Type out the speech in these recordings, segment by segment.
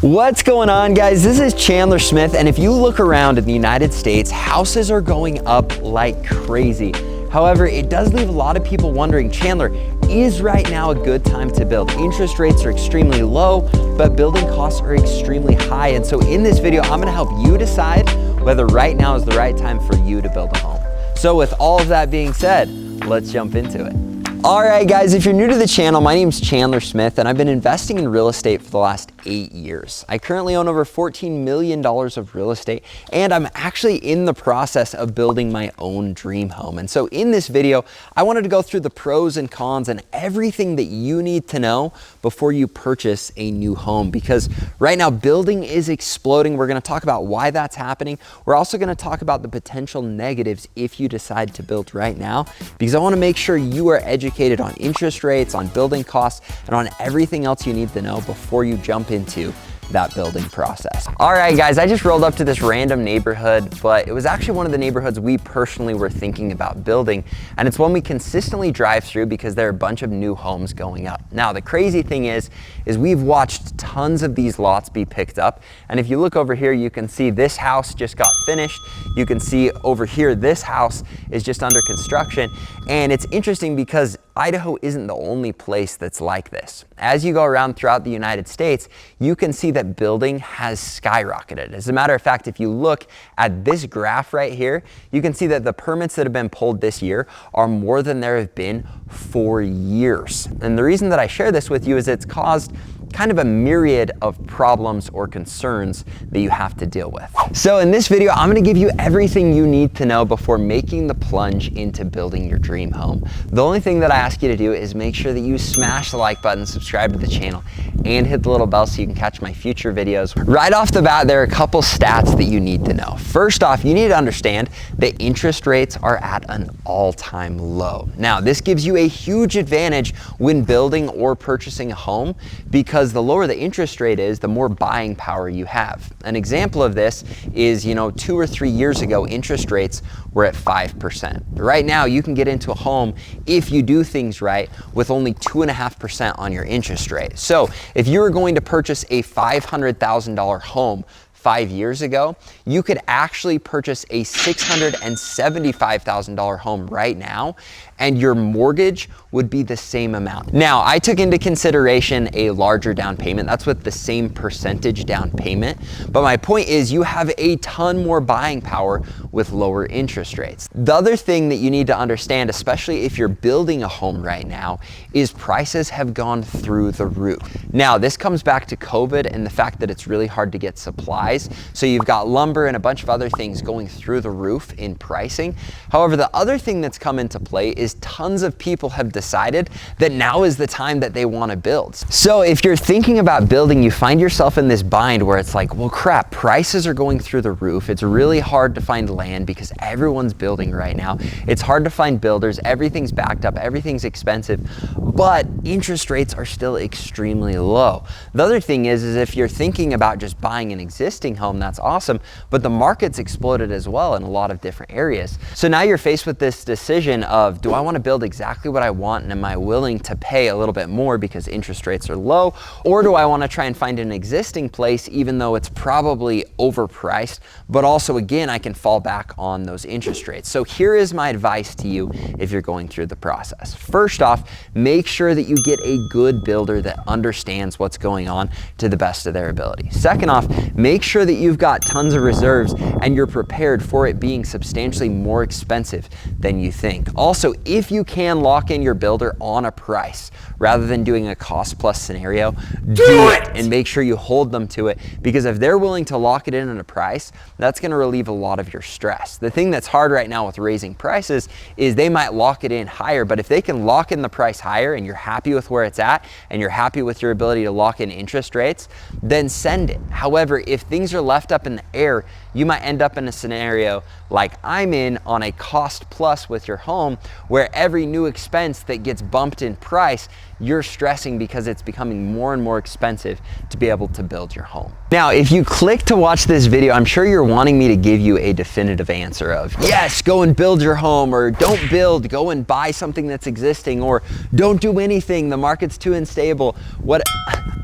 What's going on, guys? This is Chandler Smith, and if you look around in the United States, houses are going up like crazy. However, it does leave a lot of people wondering, Chandler, is right now a good time to build? Interest rates are extremely low, but building costs are extremely high. And so in this video, I'm gonna help you decide whether right now is the right time for you to build a home. So with all of that being said, let's jump into it. All right, guys, if you're new to the channel, my name's Chandler Smith, and I've been investing in real estate for the last 8 years. I currently own over $14 million of real estate, and I'm actually in the process of building my own dream home. And so in this video, I wanted to go through the pros and cons and everything that you need to know before you purchase a new home, because right now building is exploding. We're gonna talk about why that's happening. We're also gonna talk about the potential negatives if you decide to build right now, because I wanna make sure you are educated on interest rates, on building costs, and on everything else you need to know before you jump into that building process. All right, guys, I just rolled up to this random neighborhood, but it was actually one of the neighborhoods we personally were thinking about building, and it's one we consistently drive through because there are a bunch of new homes going up. Now, the crazy thing is we've watched tons of these lots be picked up, and if you look over here, you can see this house just got finished. You can see over here, this house is just under construction, and it's interesting because Idaho isn't the only place that's like this. As you go around throughout the United States, you can see that building has skyrocketed. As a matter of fact, if you look at this graph right here, you can see that the permits that have been pulled this year are more than there have been for years. And the reason that I share this with you is it's caused kind of a myriad of problems or concerns that you have to deal with. So in this video, I'm gonna give you everything you need to know before making the plunge into building your dream home. The only thing that I ask you to do is make sure that you smash the like button, subscribe to the channel, and hit the little bell so you can catch my future videos. Right off the bat, there are a couple stats that you need to know. First off, you need to understand that interest rates are at an all-time low. Now, this gives you a huge advantage when building or purchasing a home, because the lower the interest rate is, the more buying power you have. An example of this is, 2 or 3 years ago, interest rates were at 5%. Right now, you can get into a home if you do things right with only 2.5% on your interest rate. So if you were going to purchase a $500,000 home 5 years ago, you could actually purchase a $675,000 home right now, and your mortgage would be the same amount. Now, I took into consideration a larger down payment. That's with the same percentage down payment. But my point is you have a ton more buying power with lower interest rates. The other thing that you need to understand, especially if you're building a home right now, is prices have gone through the roof. Now, this comes back to COVID and the fact that it's really hard to get supplies. So you've got lumber and a bunch of other things going through the roof in pricing. However, the other thing that's come into play is tons of people have decided that now is the time that they want to build. So if you're thinking about building, you find yourself in this bind where it's like, well, crap, prices are going through the roof. It's really hard to find land because everyone's building right now. It's hard to find builders. Everything's backed up. Everything's expensive, but interest rates are still extremely low. The other thing is if you're thinking about just buying an existing home, that's awesome, but the market's exploded as well in a lot of different areas. So now you're faced with this decision of, do I want to build exactly what I want, and am I willing to pay a little bit more because interest rates are low, or do I want to try and find an existing place even though it's probably overpriced, but also again I can fall back on those interest rates. So here is my advice to you if you're going through the process. First off, make sure that you get a good builder that understands what's going on to the best of their ability. Second off, make sure that you've got tons of reserves and you're prepared for it being substantially more expensive than you think. Also, if you can lock in your builder on a price rather than doing a cost plus scenario, do it and make sure you hold them to it, because if they're willing to lock it in at a price, that's going to relieve a lot of your stress. The thing that's hard right now with raising prices is they might lock it in higher, but if they can lock in the price higher and you're happy with where it's at and you're happy with your ability to lock in interest rates, then send it. However, if things are left up in the air, you might end up in a scenario like I'm in on a cost plus with your home, where every new expense that gets bumped in price you're stressing because it's becoming more and more expensive to be able to build your home. Now, if you click to watch this video, I'm sure you're wanting me to give you a definitive answer of, yes, go and build your home, or don't build, go and buy something that's existing, or don't do anything, the market's too unstable.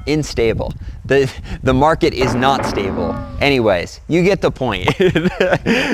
Unstable. The market is not stable. Anyways, you get the point.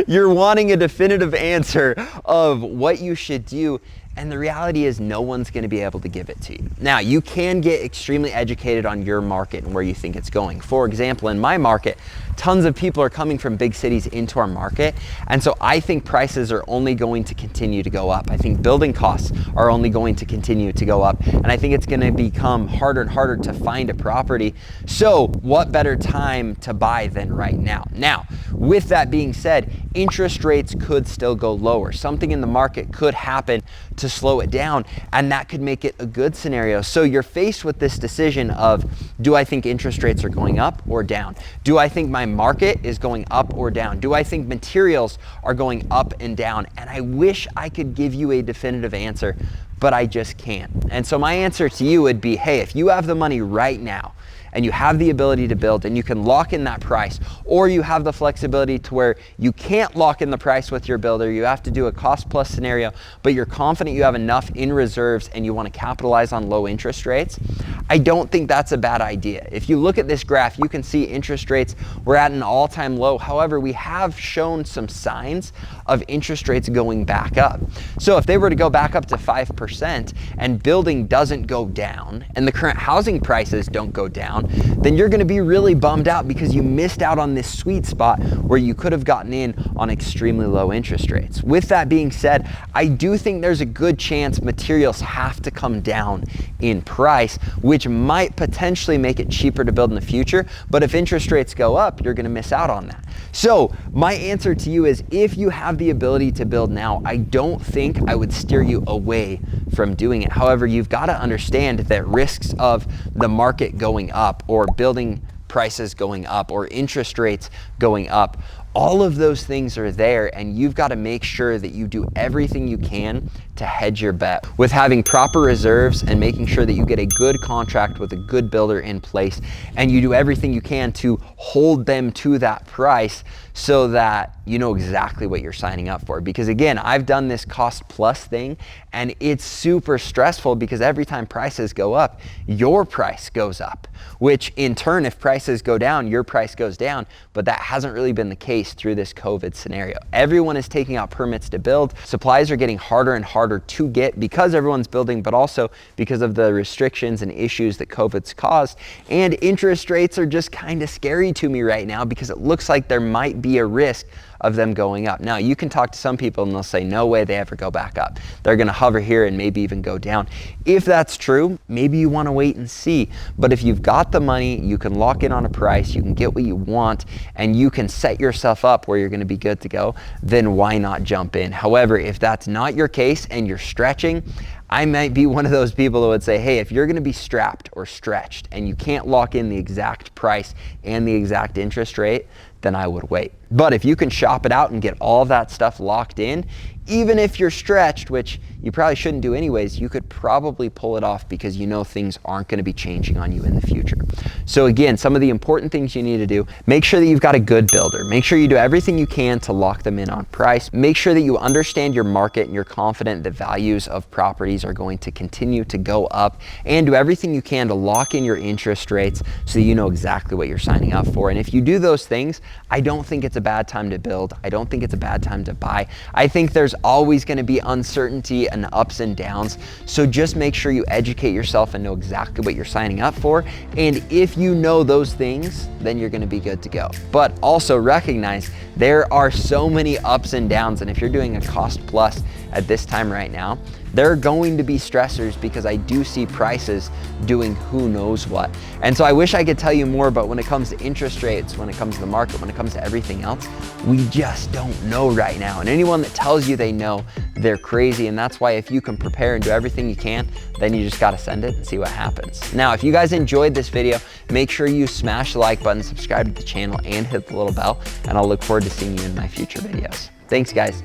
You're wanting a definitive answer of what you should do, and the reality is no one's going to be able to give it to you. Now, you can get extremely educated on your market and where you think it's going. For example, in my market, tons of people are coming from big cities into our market, and so I think prices are only going to continue to go up. I think building costs are only going to continue to go up, and I think it's going to become harder and harder to find a property. So what better time to buy than right now? Now, with that being said, interest rates could still go lower. Something in the market could happen to slow it down, and that could make it a good scenario. So you're faced with this decision of, do I think interest rates are going up or down? Do I think my market is going up or down? Do I think materials are going up and down? And I wish I could give you a definitive answer, but I just can't. And so my answer to you would be, hey, if you have the money right now, and you have the ability to build, and you can lock in that price, or you have the flexibility to where you can't lock in the price with your builder, you have to do a cost plus scenario, but you're confident you have enough in reserves and you want to capitalize on low interest rates, I don't think that's a bad idea. If you look at this graph, you can see interest rates were at an all-time low. However, we have shown some signs of interest rates going back up. So if they were to go back up to 5% and building doesn't go down and the current housing prices don't go down, then you're going to be really bummed out because you missed out on this sweet spot where you could have gotten in on extremely low interest rates. With that being said, I do think there's a good chance materials have to come down in price, which might potentially make it cheaper to build in the future. But if interest rates go up, you're going to miss out on that. So my answer to you is, if you have the ability to build now, I don't think I would steer you away from doing it. However, you've got to understand that risks of the market going up, or building prices going up, or interest rates going up, all of those things are there, and you've got to make sure that you do everything you can to hedge your bet with having proper reserves and making sure that you get a good contract with a good builder in place, and you do everything you can to hold them to that price so that you know exactly what you're signing up for. Because again, I've done this cost plus thing, and it's super stressful because every time prices go up, your price goes up, which in turn, if prices go down, your price goes down. But that hasn't really been the case through this COVID scenario. Everyone is taking out permits to build. Supplies are getting harder and harder to get because everyone's building, but also because of the restrictions and issues that COVID's caused. And interest rates are just kind of scary to me right now because it looks like there might be a risk of them going up. Now, you can talk to some people and they'll say, no way they ever go back up. They're going to hover here and maybe even go down. If that's true, maybe you want to wait and see. But if you've got the money, you can lock in on a price, you can get what you want, and you can set yourself up where you're going to be good to go, then why not jump in? However, if that's not your case and you're stretching, I might be one of those people that would say, hey, if you're going to be strapped or stretched and you can't lock in the exact price and the exact interest rate, then I would wait. But if you can shop it out and get all of that stuff locked in, even if you're stretched, which you probably shouldn't do anyways, you could probably pull it off because you know things aren't going to be changing on you in the future. So again, some of the important things you need to do: make sure that you've got a good builder. Make sure you do everything you can to lock them in on price. Make sure that you understand your market and you're confident the values of properties are going to continue to go up, and do everything you can to lock in your interest rates so you know exactly what you're signing up for. And if you do those things, I don't think it's a bad time to build. I don't think it's a bad time to buy. I think there's always going to be uncertainty and ups and downs. So just make sure you educate yourself and know exactly what you're signing up for. And if you know those things, then you're going to be good to go. But also recognize there are so many ups and downs. And if you're doing a cost plus at this time right now, there are going to be stressors because I do see prices doing who knows what. And so I wish I could tell you more, but when it comes to interest rates, when it comes to the market, when it comes to everything else, we just don't know right now. And anyone that tells you they know, they're crazy. And that's why if you can prepare and do everything you can, then you just got to send it and see what happens. Now, if you guys enjoyed this video, make sure you smash the like button, subscribe to the channel, and hit the little bell. And I'll look forward to seeing you in my future videos. Thanks, guys.